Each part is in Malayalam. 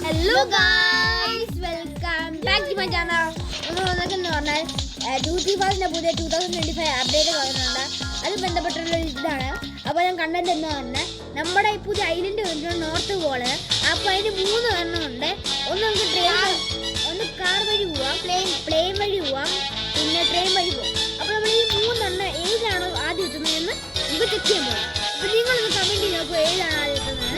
Hello guys, welcome back to my channel. നമ്മൾ വന്നിട്ടെന്ന് പറഞ്ഞാൽ ഡ്യൂട്ടി പാസിൻ്റെ പുതിയ 2025 അപ്ഡേറ്റ് കാണുന്നുണ്ട്. അത് ബന്ധപ്പെട്ടുള്ള ഇതാണ്. അപ്പോൾ ഞാൻ കണ്ടന്റ് എന്ന് പറഞ്ഞാൽ നമ്മുടെ ഈ പുതിയ ഐലൻഡ് വരുന്നത് നോർത്ത് പോള്. അപ്പോൾ അതിന് 3 എണ്ണമുണ്ട്. ഒന്ന് നമുക്ക് ട്രെയിൻ, ഒന്ന് കാർ വഴി പോവാം, പ്ലെയിൻ വഴി പോവാം, പിന്നെ ട്രെയിൻ വഴി പോവാം. അപ്പോൾ നമ്മൾ ഈ 3 എണ്ണം ഏതാണോ ആദ്യം എത്തുന്നതെന്ന് നമുക്ക് ചെക്ക് ചെയ്യാൻ പോകാം. അപ്പോൾ നിങ്ങളൊന്ന് കമൻറ്റ് ചെയ്ത് നോക്കുക ഏതാണ് ആദ്യം എത്തുന്നത്.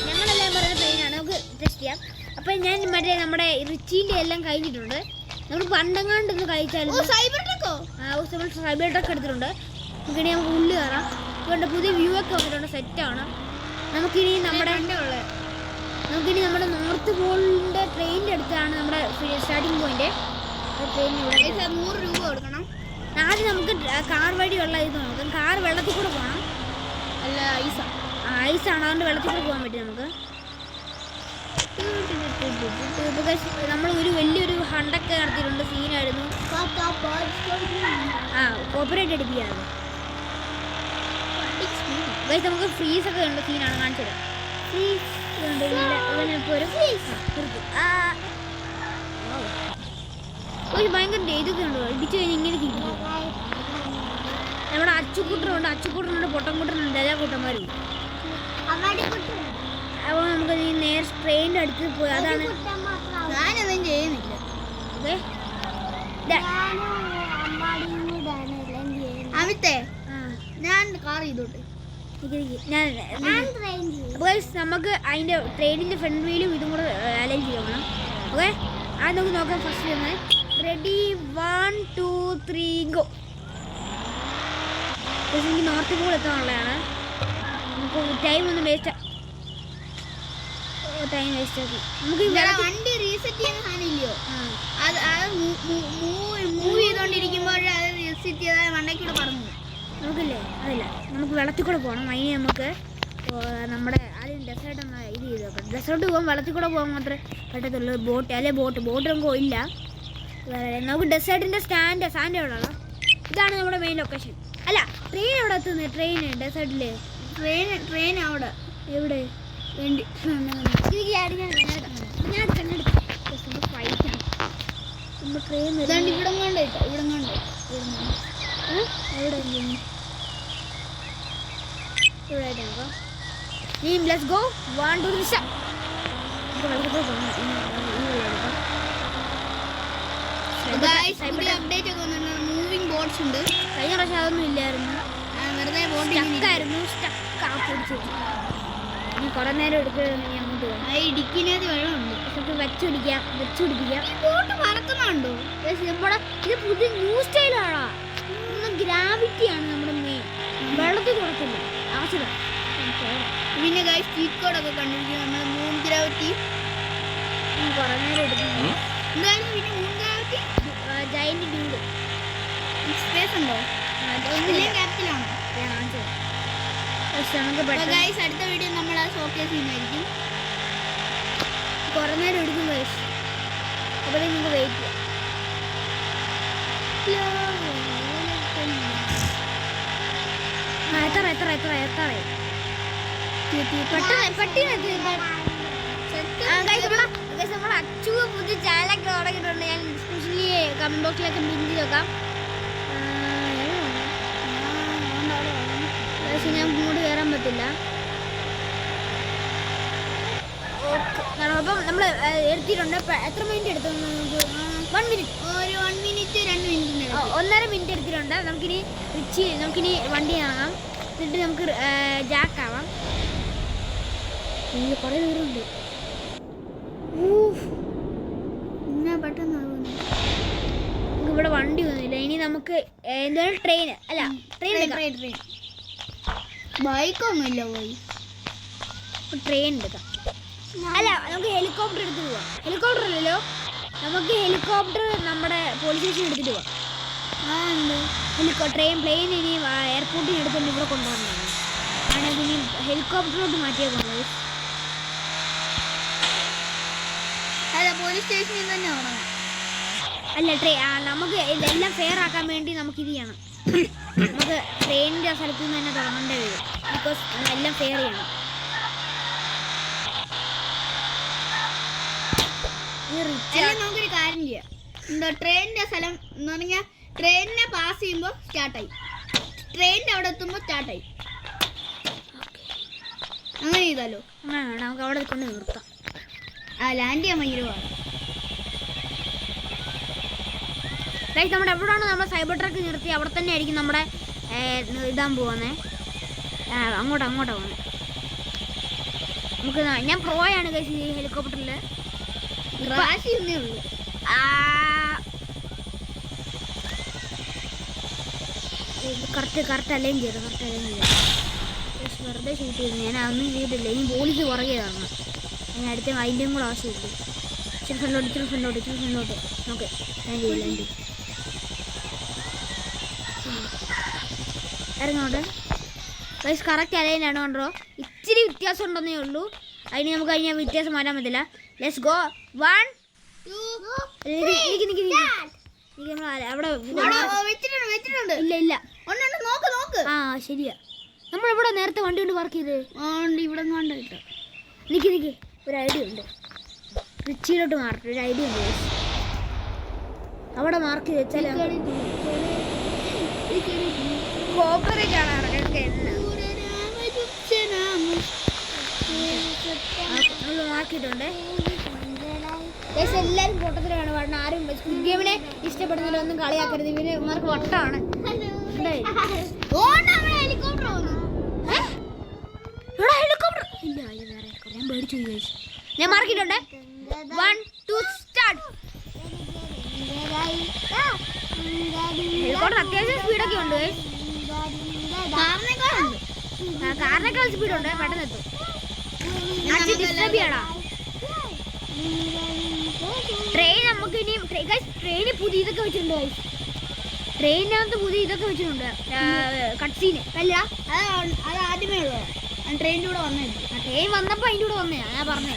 ഞങ്ങളെല്ലാം പറയുന്ന ട്രെയിനാണ്, നമുക്ക് ടെസ്റ്റ് ചെയ്യാം. അപ്പം ഞാൻ മറ്റേ നമ്മുടെ റിച്ചീൻ്റെ എല്ലാം കഴിഞ്ഞിട്ടുണ്ട്. നമ്മൾ പണ്ടെങ്ങാണ്ടൊന്ന് കഴിച്ചാലും സൈബർ ട്രക്ക് എടുത്തിട്ടുണ്ട്. നമുക്കിനി നമുക്ക് ഉള്ളിൽ കയറാം. അതുകൊണ്ട് പുതിയ വ്യൂ ഒക്കെ വന്നിട്ടുണ്ട്, സെറ്റാണ്. നമുക്കിനി നമ്മുടെ നോർത്ത് പോളിൻ്റെ ട്രെയിനിൻ്റെ അടുത്താണ് നമ്മുടെ സ്റ്റാർട്ടിങ് പോയിന്റ്. ട്രെയിനിന് 100 രൂപ കൊടുക്കണം. ആദ്യം നമുക്ക് കാർ വഴിയുള്ള ഇത് നോക്കാം. കാർ വെള്ളത്തിൽ കൂടെ പോകണം. അല്ല ഐസാണ്, അതുകൊണ്ട് വെള്ളത്തിൽ കൂടെ പോകാൻ പറ്റും നമുക്ക്. നമ്മൾ വലിയൊരു ഹണ്ടൊക്കെ നടത്തിയിട്ടുണ്ട്, സീനായിരുന്നു. കോപ്പറേറ്റ് അടിപ്പിക്കാറ്. നമുക്ക് ഫ്രീസൊക്കെ ഉണ്ട്, സീനാണ് കാണിച്ചത്. ഒരു ഭയങ്കര ഇതൊക്കെ ഉണ്ടോ, ഇടിച്ചു കഴിഞ്ഞാൽ ഇങ്ങനെ തിരിക്കും. നമ്മുടെ അച്ചുകൂട്ടറുണ്ട്, അച്ചുകൂട്ടനുണ്ട്, പൊട്ടൻകൂട്ടനുണ്ട്, എല്ലാ കൂട്ടന്മാരും. അപ്പോൾ നമുക്ക് ഈ നേരെ ട്രെയിനിൻ്റെ അടുത്ത് പോയി. അതാണ് ഞാനൊന്നും ചെയ്യുന്നില്ല. അവിത്തെ ഞാൻ കാർ ചെയ്തോട്ടെ. നമുക്ക് അതിൻ്റെ ട്രെയിനിൻ്റെ ഫ്രണ്ട് വീലും ഇതും കൂടെ അലൈൻ ചെയ്യണം. ഓക്കെ, അത് നമുക്ക് നോക്കാം. ഫസ്റ്റ് തന്നെ റെഡി, 1 2 3 ഗോ. എനിക്ക് നോർത്ത് പോൾ എത്താനുള്ളതാണ്. നമുക്ക് ടൈം ഒന്നും വേസ്റ്റ് നമുക്ക് വണ്ടി റീസെറ്റ് ചെയ്യുന്ന സാധനമില്ലയോ, അത് മൂവ് ചെയ്തോണ്ടിരിക്കുമ്പോൾ അത് റീസെറ്റ് ചെയ്താൽ വണ്ടയ്ക്കൂടെ പറഞ്ഞു. നമുക്കില്ലേ അതില്ല, നമുക്ക് വെള്ളത്തിൽ കൂടെ പോകണം. അതിന് നമുക്ക് നമ്മുടെ ആദ്യം ഡെസേർട്ട് ഒന്ന് ഇത് ചെയ്ത് നോക്കാം. ഡെസേർട്ട് പോകാൻ വെള്ളത്തിൽ കൂടെ പോകാൻ മാത്രമേ പറ്റത്തുള്ളൂ. ബോട്ട് നമുക്ക് ഇല്ല. നമുക്ക് ഡെസേർട്ടിൻ്റെ സ്റ്റാൻഡ് എവിടെ ഉള്ള ഇതാണ് നമ്മുടെ മെയിൻ ലൊക്കേഷൻ. അല്ല, ട്രെയിൻ എവിടെ എത്തുന്നത്? ഡെസേർട്ടിൽ ട്രെയിൻ അവിടെ എവിടെ വേണ്ടി ലെറ്റ്സ് ഗോ. 1 2 3 മൂവിംഗ് ബോട്ട്സ് ഉണ്ട്. കഴിഞ്ഞ പ്രാവശ്യം അതൊന്നും ഇല്ലായിരുന്നു, വെറുതെ ബോട്ടായിരുന്നു. കുറെ നേരം എടുക്കുന്നുണ്ട്. അങ്ങോട്ട് പോകാം. ഈ ഡിക്കിനകത്ത് വെള്ളമുണ്ട്, നമുക്ക് വെച്ച് പിടിപ്പിക്കാം. ബോട്ട് പറക്കുന്നുണ്ടോ? നമ്മുടെ ഇത് പുതിയ ന്യൂ സ്റ്റൈലാണോ? ഗ്രാവിറ്റിയാണ് നമ്മുടെ മെയിൻ. വെള്ളത്തിൽ കൊടുക്കില്ല ആവശ്യം. പിന്നെ ചീറ്റ് കോഡൊക്കെ കണ്ടിരിക്കും. നമ്മുടെ മൂൺ ഗ്രാവിറ്റി കുറെ നേരം എടുക്കുന്നു. എന്തായാലും പിന്നെ moon gravity giant dude space ഉണ്ടോ? ക്യാപ്റ്റിലാണോ? അടുത്ത വീഡിയോ നമ്മൾ ആ ഷോക്കേസ് ചെയ്യുന്നതായിരിക്കും. കുറെ നേരം എടുക്കും ഗൈസ്. അപ്പോൾ നിങ്ങൾക്ക് വെയിറ്റ് ചെയ്യാം. നമ്മൾ അച്ചു പുതിയ ചാനലൊക്കെ തുടങ്ങിയിട്ടുണ്ട്. ഞാൻ സ്പെഷ്യലി കമന്റ് ബോക്സിലൊക്കെ പിൻ ചെയ്ത് നോക്കാം. ഞാൻ ഇങ്ങോട്ട് കയറാൻ പറ്റില്ല. കാരണം അപ്പം നമ്മൾ എടുത്തിട്ടുണ്ട്. എത്ര മിനിറ്റ് എടുത്തു? 1 മിനിറ്റ്, 1 മിനിറ്റ് 2 മിനിറ്റ് 1.5 മിനിറ്റ് എടുത്തിട്ടുണ്ട്. നമുക്കിനി വണ്ടി കാണാം. എന്നിട്ട് നമുക്ക് ജാക്കാവാം. കുറേ ദൂരമുണ്ട്. പെട്ടെന്ന് നമുക്ക് ഇവിടെ വണ്ടി ഒന്നുമില്ല. ഇനി നമുക്ക് എന്തായാലും ട്രെയിൻ ബൈക്കൊന്നുമില്ല. പോയി ട്രെയിൻ എടുക്കാം. അല്ല, നമുക്ക് ഹെലികോപ്റ്റർ എടുത്തിട്ട് പോവാം. ഹെലികോപ്റ്റർ അല്ലല്ലോ, നമുക്ക് ഹെലികോപ്റ്റർ നമ്മുടെ പോലീസ് സ്റ്റേഷൻ എടുത്തിട്ട് പോവാം. പ്ലെയിൻ ഇനി എയർപോർട്ടിൽ എടുത്തുകൊണ്ട് ഇവിടെ കൊണ്ടുവന്നതാണ്. ആണെങ്കിൽ ഇനി ഹെലികോപ്റ്ററിലോട്ട് മാറ്റിയേക്കുന്നത്. അല്ല, പോലീസ് സ്റ്റേഷനിൽ തന്നെ വേണം. അല്ല, നമുക്ക് ഇതെല്ലാം ഫെയർ ആക്കാൻ വേണ്ടി നമുക്ക് ഇത് ചെയ്യണം. നമുക്ക് ട്രെയിനിൻ്റെ സ്ഥലത്ത് നിന്ന് തന്നെ തുടങ്ങേണ്ടി വരും. ബിക്കോസ് എല്ലാം ഫെയർ ചെയ്യണം. നമുക്കൊരു കാര്യം ചെയ്യാം. എന്താ ട്രെയിനിന്റെ സ്ഥലം എന്ന് പറഞ്ഞാൽ ട്രെയിനിനെ പാസ് ചെയ്യുമ്പോൾ സ്റ്റാർട്ടായി, ട്രെയിനിന്റെ അവിടെ എത്തുമ്പോൾ സ്റ്റാർട്ടായി. അങ്ങനെ ചെയ്താലോ? നമുക്ക് അവിടെ കൊണ്ട് നിർത്താം. ലാൻഡ് ചെയ്യാൻ ഭയങ്കര പാടാണ്. നമ്മുടെ എവിടെയാണ് നമ്മൾ സൈബർ ട്രക്ക് നിർത്തി അവിടെ തന്നെ ആയിരിക്കും നമ്മുടെ ഇടാൻ പോകുന്നത്. അങ്ങോട്ടാണ് പോകുന്നത്. നമുക്ക് ഞാൻ പ്രോയാണ് കഴിച്ച് ഈ ഹെലികോപ്റ്ററിൽ ക്രാഷ് ചെയ്യുന്നേ ഉള്ളൂ. കറക്റ്റ് അല്ലെങ്കിൽ ചെയ്തു വെറുതെ ഷൂട്ട് ചെയ്തു. ഞാൻ അതൊന്നും ചെയ്തിട്ടില്ല. ഇനി പോലീസ് പുറകെ കാണണം. ഞാൻ അടുത്ത അതിൻ്റെയും കൂടെ ആവശ്യമില്ല. ഇച്ചിരി ഫ്രണ്ടോട്ട് ഓക്കെ ഞാൻ ചെയ്യില്ല. ഇറങ്ങോട്ട് ഗൈസ് കറക്റ്റ് അലൈനാണ്. കണ്ടോ ഇച്ചിരി വ്യത്യാസം ഉണ്ടെന്നേ ഉള്ളൂ. അതിന് നമുക്ക് കഴിഞ്ഞാൽ വ്യത്യാസം മാറ്റാൻ പറ്റില്ല. ലെറ്റ്സ് ഗോ 1 2 അവിടെ ഇല്ല ആ ശരിയാ. നമ്മളെവിടെ നേരത്തെ വണ്ടി കൊണ്ട് പാർക്ക് ചെയ്ത് ഇവിടെ കണ്ടിട്ട് നിക്ക് ഒരു ഐഡിയ ഉണ്ട്. റിച്ചിയിലോട്ട് മാറട്ടെ. ഒരു ഐഡിയ ഉണ്ട്. അവിടെ മാർക്ക് ചെയ്ത് വെച്ചാൽ കോപ്പറേറ്റ് ആണ് മാർക്കിട്ടുണ്ട്. എല്ലാവരും കൂട്ടത്തിലാണ് പാടുന്നത്. ആരും സ്ക്വിഡ് ഗെയിമിനെ ഇഷ്ടപ്പെടുന്നതിലൊന്നും കളിയാക്കരുത്. ഇവര് ഇവർക്ക് വട്ടാണ്. ഹെലികോപ്റ്റർ ഇല്ല, ഞാൻ പേടിച്ചു. ഞാൻ മാർക്കിട്ടുണ്ട്. 1 2 സ്റ്റാർട്ട്. ഹെലികോപ്റ്റർ അത്യാവശ്യം സ്പീഡൊക്കെ ഉണ്ട്. കാറിനേക്കാൾ സ്പീഡുണ്ട്. പെട്ടെന്ന് എത്തും. ട്രെയിൻ നമുക്ക് ഇനിയും ട്രെയിന് പുതിയ ഇതൊക്കെ വെച്ചിട്ടുണ്ട്. ട്രെയിനകത്ത് പുതിയ ഇതൊക്കെ വെച്ചിട്ടുണ്ട്. കട്ട്സീന് അല്ല അത് ആദ്യമേ ഉള്ളൂ. ട്രെയിനിൻ്റെ കൂടെ വന്നേ. ട്രെയിൻ വന്നപ്പോൾ അതിൻ്റെ കൂടെ വന്നേ. ഞാൻ പറഞ്ഞേ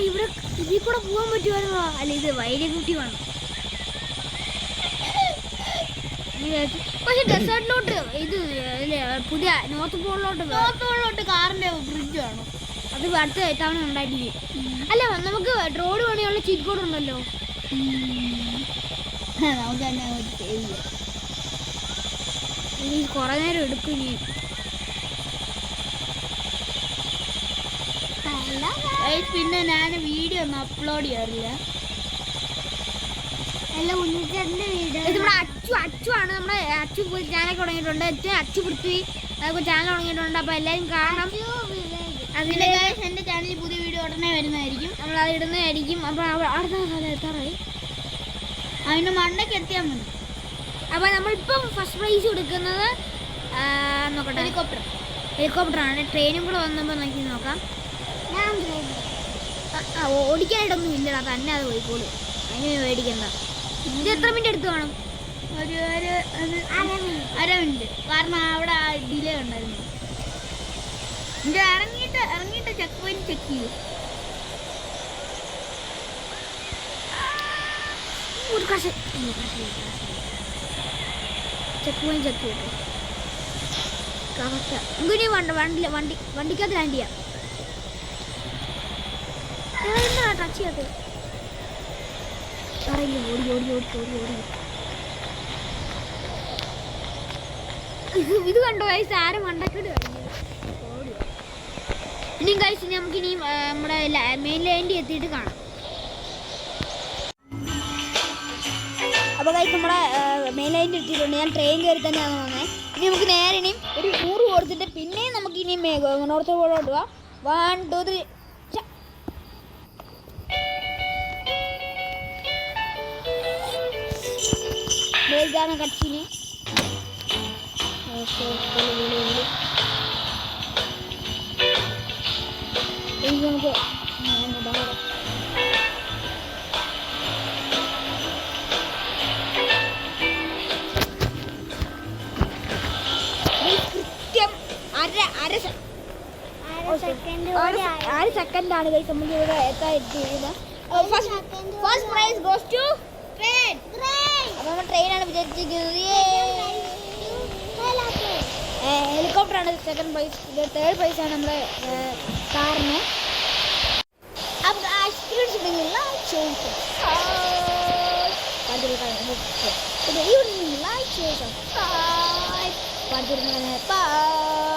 ഇവിടെ ഇതിൽ കൂടെ പോകാൻ പറ്റുമായിരുന്നോ? അല്ല ഇത് വൈദ്യ കുട്ടി വേണം. പക്ഷെ ഡെസേർട്ടിലോട്ട് ഇത് പുതിയ നോർത്ത് പോളിലോട്ട് കാറിന്റെ ബ്രിഡ്ജ് വേണം. അത് അടുത്ത തവണ ഉണ്ടായിരിക്കും. അല്ല നമുക്ക് റോഡ് പണിയുള്ള ചീറ്റ് കോഡ് ഉണ്ടല്ലോ. നമുക്ക് തന്നെ ഇനി കുറെ നേരം എടുക്കും. ഇനി പിന്നെ ഞാൻ വീഡിയോ ഒന്നും അപ്ലോഡ് ചെയ്യാറില്ല. നമ്മുടെ അച്ചു ആണ്. നമ്മുടെ അച്ചു ചാനൽ തുടങ്ങിയിട്ടുണ്ട്. അച്ചു പൃഥ്വി ചാനൽ തുടങ്ങിയിട്ടുണ്ട്. അപ്പൊ എല്ലാരും കാണണം. അതിന്റെ എന്റെ ചാനലിൽ പുതിയ വീഡിയോ ഉടനെ വരുന്നതായിരിക്കും. നമ്മൾ അത് ഇടുന്നതായിരിക്കും. അപ്പൊ അടുത്ത കാലം എത്താറായി. അതിന് മണ്ടയ്ക്ക് എത്തിയാൽ മതി. അപ്പൊ നമ്മളിപ്പം ഫസ്റ്റ് പ്രൈസ് കൊടുക്കുന്നത് നോക്കട്ടെ ഹെലികോപ്റ്ററാണ്. ട്രെയിനും കൂടെ വന്നപ്പോൾ നോക്കാം. ഓടിക്കാനായിട്ടൊന്നും ഇല്ലടാ, തന്നെ അത് പോയിക്കോളൂ. അതിന് മേടിക്കണ്ട. ഇത് എത്ര മിനിറ്റ് എടുത്ത് വേണം? ഒരു അര മിനിറ്റ്. കാരണം അവിടെ ഡിലേ ഉണ്ടായിരുന്നു. ഇത് ഇറങ്ങിയിട്ട് ചെക്ക് പോയിന്റ് ചെക്ക് ചെയ്യും. ചെക്ക് പോയിന്റ് ചെക്ക് ചെയ്തു. കറക്റ്റാ. നമുക്ക് ഇനി വണ്ടിക്കകത്ത് ലാൻഡ് ചെയ്യാം. ടച്ച് ചെയ്യാത്ത അറിയില്ല. ഓടി ഇത് കണ്ടോ ഗൈസ്? ആരും മണ്ടക്കോട് കഴിഞ്ഞു. ഇനിയും ഗൈസ് നമുക്കിനി നമ്മുടെ മെയിൻ ലൈനിൽ എത്തിയിട്ട് കാണാം. അപ്പോൾ ഗൈസ് നമ്മുടെ മെയിൻ ലൈനിൽ എത്തിയിട്ടുണ്ട്. ഞാൻ ട്രെയിൻ കയറി തന്നെയാണ് വന്നത്. ഇനി നമുക്ക് നേരെ ഇനിയും ഒരു 100 കൊടുത്തിട്ട് പിന്നെയും നമുക്ക് ഇനിയും നോർത്ത് പോളോട്ട് പോവാം. 1 2 3 ഇതാണ് കച്ചിന്. നമുക്ക് കൃത്യം അര സെക്കൻഡാണ് കൈ നമുക്ക് ഇവിടെ എത്താതിരിക്കുന്നത്. First prize goes to train. അപ്പോൾ നമ്മൾ ട്രെയിനാണ് വിചാരിച്ചിരിക്കുന്നത്. ഹെലികോപ്റ്ററാണ് സെക്കൻഡ് പ്രൈസ്. തേർഡ് പ്രൈസാണ് നമ്മുടെ കാറിന്. show subscribe. Good evening, like, share, subscribe. Bye.